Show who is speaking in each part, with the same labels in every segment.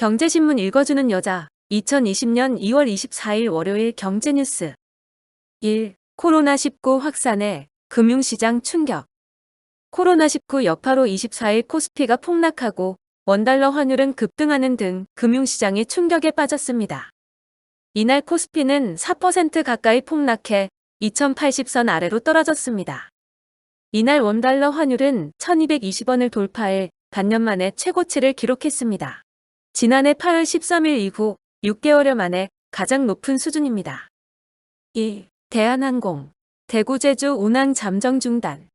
Speaker 1: 경제신문 읽어주는 여자 2020년 2월 24일 월요일 경제뉴스 1. 코로나19 확산에 금융시장 충격. 코로나19 여파로 24일 코스피가 폭락하고 원달러 환율은 급등하는 등 금융시장이 충격에 빠졌습니다. 이날 코스피는 4% 가까이 폭락해 2080선 아래로 떨어졌습니다. 이날 원달러 환율은 1220원을 돌파해 반년 만에 최고치를 기록했습니다. 지난해 8월 13일 이후 6개월여 만에 가장 높은 수준입니다. 2. 대한항공 대구 제주 운항 잠정 중단.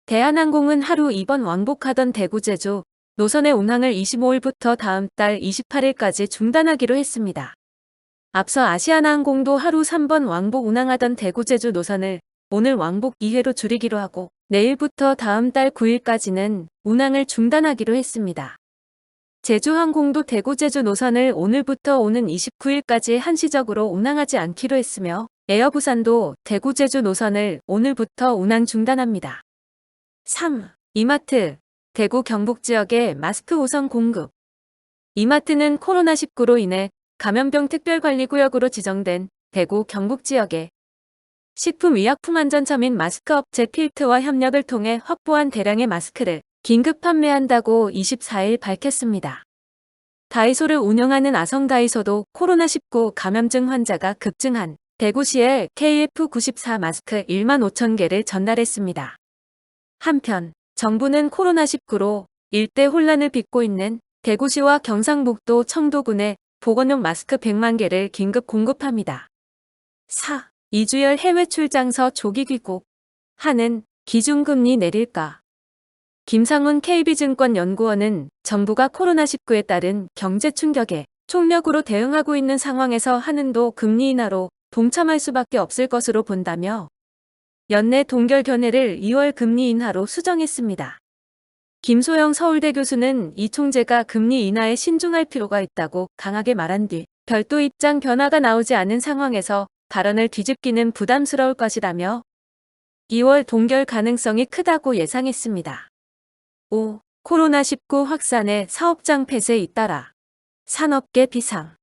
Speaker 1: 대한항공은 하루 2번 왕복하던 대구 제주 노선의 운항을 25일부터 다음 달 28일까지 중단하기로 했습니다. 앞서 아시아나항공도 하루 3번 왕복 운항하던 대구 제주 노선을 오늘 왕복 2회로 줄이기로 하고 내일부터 다음 달 9일까지는 운항을 중단하기로 했습니다. 제주항공도 대구 제주 노선을 오늘부터 오는 29일까지 한시적으로 운항하지 않기로 했으며 에어부산도 대구 제주 노선을 오늘부터 운항 중단합니다. 3. 이마트 대구 경북 지역에 마스크 우선 공급. 이마트는 코로나19로 인해 감염병 특별관리구역으로 지정된 대구 경북 지역에 식품의약품안전처 및 마스크 업체 필트와 협력을 통해 확보한 대량의 마스크를 긴급 판매한다고 24일 밝혔습니다. 다이소를 운영하는 아성다이소도 코로나19 감염증 환자가 급증한 대구시에 KF94 마스크 1만 5천 개를 전달했습니다. 한편 정부는 코로나19로 일대 혼란을 빚고 있는 대구시와 경상북도 청도군에 보건용 마스크 100만 개를 긴급 공급합니다. 4. 이주열 해외 출장서 조기 귀국. 한은 기준금리 내릴까? 김상훈 KB증권연구원은 정부가 코로나19에 따른 경제 충격에 총력으로 대응하고 있는 상황에서 한은도 금리 인하로 동참할 수밖에 없을 것으로 본다며 연내 동결 견해를 2월 금리 인하로 수정했습니다. 김소영 서울대 교수는 이 총재가 금리 인하에 신중할 필요가 있다고 강하게 말한 뒤 별도 입장 변화가 나오지 않은 상황에서 발언을 뒤집기는 부담스러울 것이라며 2월 동결 가능성이 크다고 예상했습니다. 5. 코로나19 확산에 사업장 폐쇄 잇따라 산업계 비상.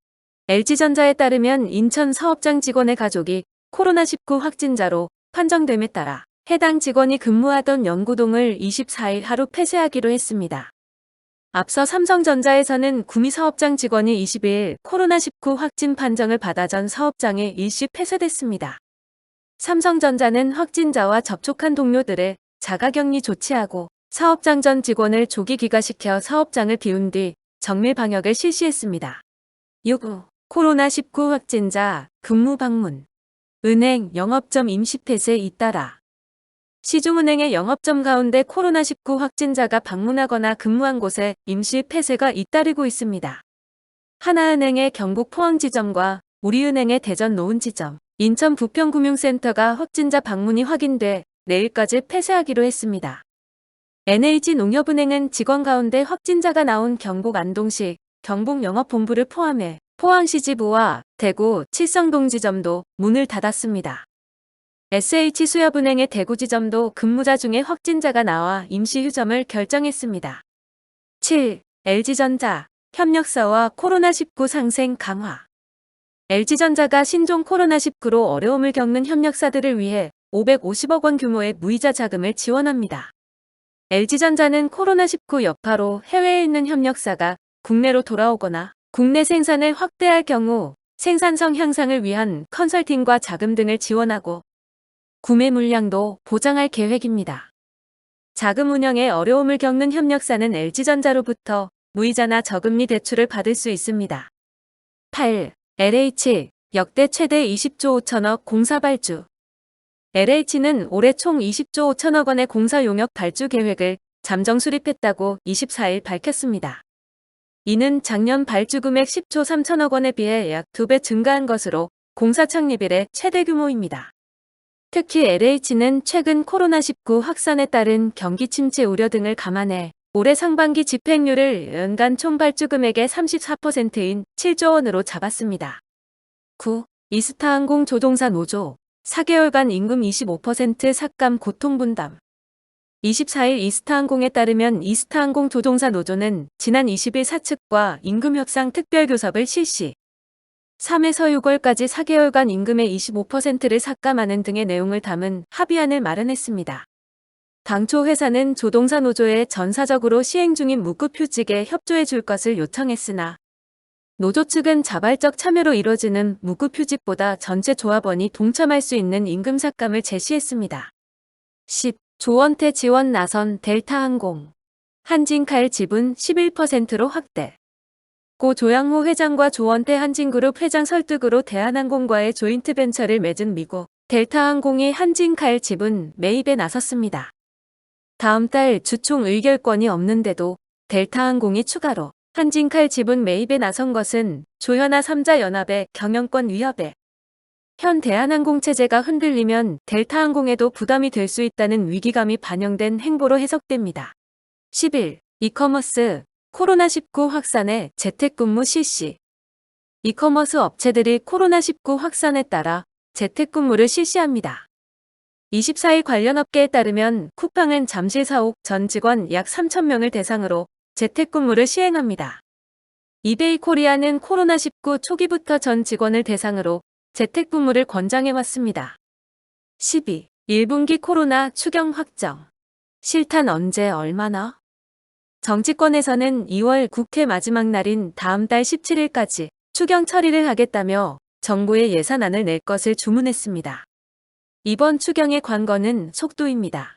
Speaker 1: LG전자에 따르면 인천 사업장 직원의 가족이 코로나19 확진자로 판정됨에 따라 해당 직원이 근무하던 연구동을 24일 하루 폐쇄하기로 했습니다. 앞서 삼성전자에서는 구미 사업장 직원이 22일 코로나19 확진 판정을 받아 전 사업장에 일시 폐쇄됐습니다. 삼성전자는 확진자와 접촉한 동료들을 자가격리 조치하고 사업장 전 직원을 조기 귀가시켜 사업장을 비운 뒤 정밀 방역을 실시했습니다. 6. 코로나19 확진자 근무 방문. 은행 영업점 임시 폐쇄 잇따라. 시중은행의 영업점 가운데 코로나19 확진자가 방문하거나 근무한 곳에 임시 폐쇄가 잇따르고 있습니다. 하나은행의 경북 포항지점과 우리은행의 대전 노은지점, 인천 부평금융센터가 확진자 방문이 확인돼 내일까지 폐쇄하기로 했습니다. NH농협은행은 직원 가운데 확진자가 나온 경북 안동시 경북영업본부를 포함해 포항시 지부와 대구 칠성동지점도 문을 닫았습니다. SH수협은행의 대구지점도 근무자 중에 확진자가 나와 임시 휴점을 결정했습니다. 7. LG전자 협력사와 코로나19 상생 강화. LG전자가 신종 코로나19로 어려움을 겪는 협력사들을 위해 550억 원 규모의 무이자 자금을 지원합니다. LG전자는 코로나19 여파로 해외에 있는 협력사가 국내로 돌아오거나 국내 생산을 확대할 경우 생산성 향상을 위한 컨설팅과 자금 등을 지원하고 구매 물량도 보장할 계획입니다. 자금 운영에 어려움을 겪는 협력사는 LG전자로부터 무이자나 저금리 대출을 받을 수 있습니다. 8. LH 역대 최대 20조 5천억 공사 발주. LH는 올해 총 20조 5천억 원의 공사 용역 발주 계획을 잠정 수립했다고 24일 밝혔습니다. 이는 작년 발주 금액 10조 3천억 원에 비해 약 2배 증가한 것으로 공사 창립 이래 최대 규모입니다. 특히 LH는 최근 코로나19 확산에 따른 경기 침체 우려 등을 감안해 올해 상반기 집행률을 연간 총 발주 금액의 34%인 7조 원으로 잡았습니다. 9. 이스타항공 조종사 노조 4개월간 임금 25% 삭감 고통 분담. 24일 이스타항공에 따르면 이스타항공 조종사 노조는 지난 20일 사측과 임금협상 특별교섭을 실시. 3에서 6월까지 4개월간 임금의 25%를 삭감하는 등의 내용을 담은 합의안을 마련했습니다. 당초 회사는 조종사 노조에 전사적으로 시행 중인 무급휴직에 협조해 줄 것을 요청했으나 노조 측은 자발적 참여로 이뤄지는 무급휴직보다 전체 조합원이 동참할 수 있는 임금 삭감을 제시했습니다. 10. 조원태 지원 나선 델타항공. 한진칼 지분 11%로 확대. 고 조양호 회장과 조원태 한진그룹 회장 설득으로 대한항공과의 조인트 벤처를 맺은 미국 델타항공이 한진칼 지분 매입에 나섰습니다. 다음 달 주총 의결권이 없는데도 델타항공이 추가로 한진칼 지분 매입에 나선 것은 조현아 3자 연합의 경영권 위협에 현 대한항공 체제가 흔들리면 델타항공에도 부담이 될 수 있다는 위기감이 반영된 행보로 해석됩니다. 10일 이커머스 코로나19 확산에 재택근무 실시. 이커머스 업체들이 코로나19 확산에 따라 재택근무를 실시합니다. 24일 관련 업계에 따르면 쿠팡은 잠실 사옥 전 직원 약 3,000명을 대상으로 재택근무를 시행합니다. 이베이 코리아는 코로나19 초기부터 전 직원을 대상으로 재택근무를 권장해왔습니다. 12. 1분기 코로나 추경 확정. 실탄 언제 얼마나? 정치권에서는 2월 국회 마지막 날인 다음 달 17일까지 추경 처리를 하겠다며 정부에 예산안을 낼 것을 주문했습니다. 이번 추경의 관건은 속도입니다.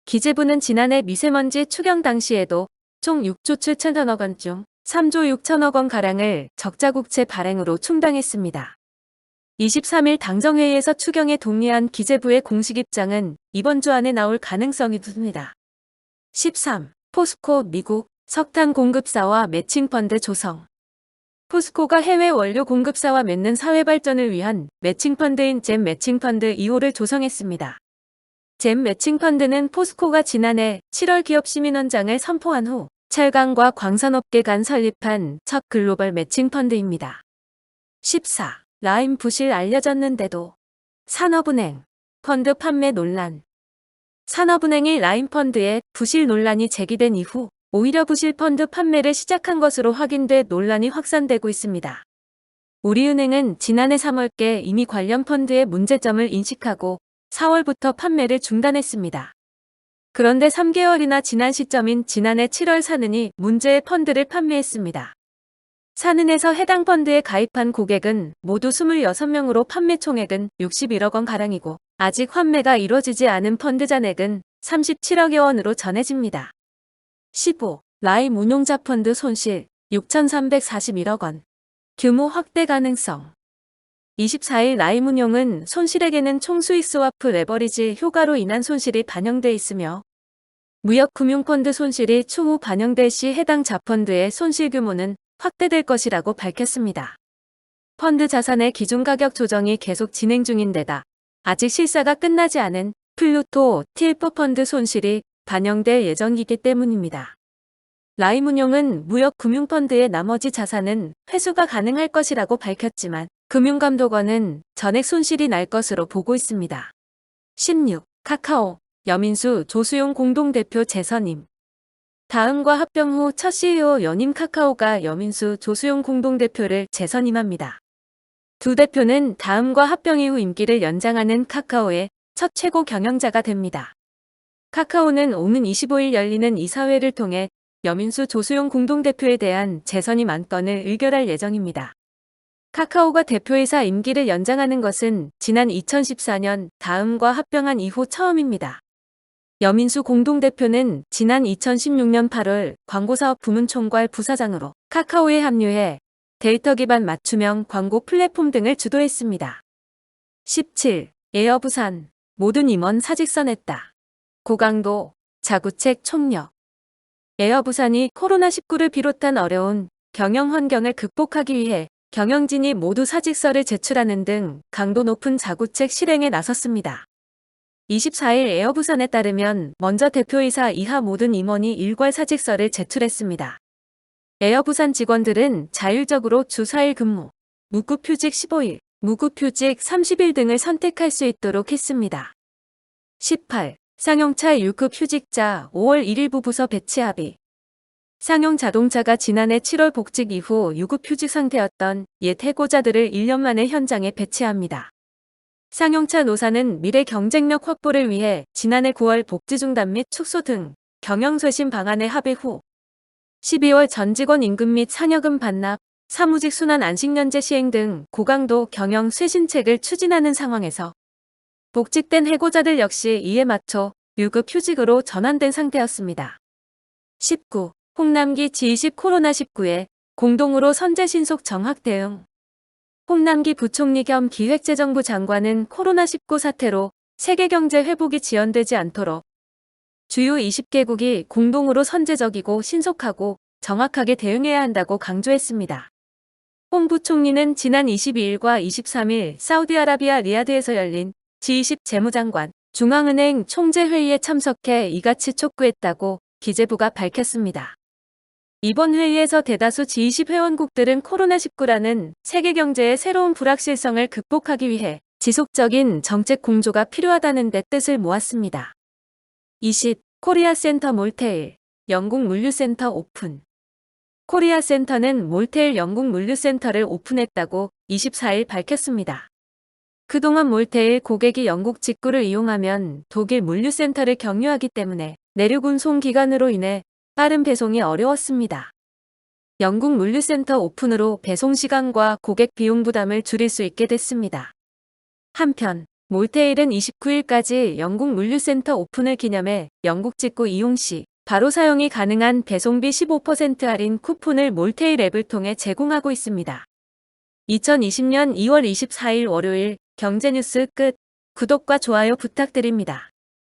Speaker 1: 기재부는 지난해 미세먼지 추경 당시에도 총 6조 7천억 원 중 3조 6천억 원가량을 적자국채 발행으로 충당했습니다. 23일 당정회의에서 추경에 동의한 기재부의 공식 입장은 이번 주 안에 나올 가능성이 둡니다. 13. 포스코 미국 석탄 공급사와 매칭펀드 조성. 포스코가 해외 원료 공급사와 맺는 사회발전을 위한 매칭펀드인 잼 매칭펀드 2호를 조성했습니다. 잼 매칭펀드는 포스코가 지난해 7월 기업시민원장을 선포한 후 철강과 광산업계 간 설립한 첫 글로벌 매칭펀드입니다. 14. 라임 부실 알려졌는데도 산업은행 펀드 판매 논란. 산업은행이 라임펀드에 부실 논란이 제기된 이후 오히려 부실 펀드 판매를 시작한 것으로 확인돼 논란이 확산되고 있습니다. 우리은행은 지난해 3월께 이미 관련 펀드의 문제점을 인식하고 4월부터 판매를 중단했습니다. 그런데 3개월이나 지난 시점인 지난해 7월 사는이 문제의 펀드를 판매했습니다. 사는에서 해당 펀드에 가입한 고객은 모두 26명으로 판매 총액은 61억 원가량이고 아직 환매가 이루어지지 않은 펀드 잔액은 37억여 원으로 전해집니다. 15. 라임 운용자 펀드 손실 6,341억 원. 규모 확대 가능성. 24일 라임 운용은 손실액에는 총수익 스와프 레버리지 효과로 인한 손실이 반영돼 있으며 무역금융펀드 손실이 추후 반영될 시 해당 자펀드의 손실 규모는 확대될 것이라고 밝혔습니다. 펀드 자산의 기준가격 조정이 계속 진행 중인 데다 아직 실사가 끝나지 않은 플루토 틸퍼 펀드 손실이 반영될 예정이기 때문입니다. 라임운용은 무역금융펀드의 나머지 자산은 회수가 가능할 것이라고 밝혔지만 금융감독원은 전액 손실이 날 것으로 보고 있습니다. 16. 카카오 여민수 조수용 공동대표 재선임. 다음과 합병 후 첫 CEO 연임 카카오가 여민수 조수용 공동대표를 재선임합니다. 두 대표는 다음과 합병 이후 임기를 연장하는 카카오의 첫 최고 경영자가 됩니다. 카카오는 오는 25일 열리는 이사회를 통해 여민수 조수용 공동대표에 대한 재선임 안건을 의결할 예정입니다. 카카오가 대표이사 임기를 연장하는 것은 지난 2014년 다음과 합병한 이후 처음입니다. 여민수 공동대표는 지난 2016년 8월 광고사업 부문총괄 부사장으로 카카오에 합류해 데이터 기반 맞춤형 광고 플랫폼 등을 주도했습니다. 17. 에어부산 모든 임원 사직서 냈다. 고강도 자구책 총력. 에어부산이 코로나19를 비롯한 어려운 경영 환경을 극복하기 위해 경영진이 모두 사직서를 제출하는 등 강도 높은 자구책 실행에 나섰습니다. 24일 에어부산에 따르면 먼저 대표이사 이하 모든 임원이 일괄 사직서를 제출했습니다. 에어부산 직원들은 자율적으로 주 4일 근무, 무급휴직 15일, 무급휴직 30일 등을 선택할 수 있도록 했습니다. 18. 쌍용차 1급 휴직자 5월 1일부 부서 배치 합의. 쌍용 자동차가 지난해 7월 복직 이후 유급 휴직 상태였던 옛 해고자들을 1년 만에 현장에 배치합니다. 쌍용차 노사는 미래 경쟁력 확보를 위해 지난해 9월 복지 중단 및 축소 등 경영쇄신 방안에 합의 후 12월 전 직원 임금 및 상여금 반납, 사무직 순환 안식년제 시행 등 고강도 경영 쇄신책을 추진하는 상황에서 복직된 해고자들 역시 이에 맞춰 유급 휴직으로 전환된 상태였습니다. 19. 홍남기 G20 코로나19에 공동으로 선제 신속 정학 대응. 홍남기 부총리 겸 기획재정부 장관은 코로나19 사태로 세계 경제 회복이 지연되지 않도록 주요 20개국이 공동으로 선제적이고 신속하고 정확하게 대응해야 한다고 강조했습니다. 홍 부총리는 지난 22일과 23일 사우디아라비아 리야드에서 열린 G20 재무장관 중앙은행 총재회의에 참석해 이같이 촉구했다고 기재부가 밝혔습니다. 이번 회의에서 대다수 G20 회원국들은 코로나19라는 세계 경제의 새로운 불확실성을 극복하기 위해 지속적인 정책 공조가 필요하다는 데 뜻을 모았습니다. 20. 코리아 센터 몰테일, 영국 물류센터 오픈. 코리아 센터는 몰테일 영국 물류센터를 오픈했다고 24일 밝혔습니다. 그동안 몰테일 고객이 영국 직구를 이용하면 독일 물류센터를 경유하기 때문에 내륙 운송 기간으로 인해 빠른 배송이 어려웠습니다. 영국 물류센터 오픈으로 배송 시간과 고객 비용 부담을 줄일 수 있게 됐습니다. 한편 몰테일은 29일까지 영국 물류센터 오픈을 기념해 영국 직구 이용 시 바로 사용이 가능한 배송비 15% 할인 쿠폰을 몰테일 앱을 통해 제공하고 있습니다. 2020년 2월 24일 월요일 경제뉴스 끝. 구독과 좋아요 부탁드립니다.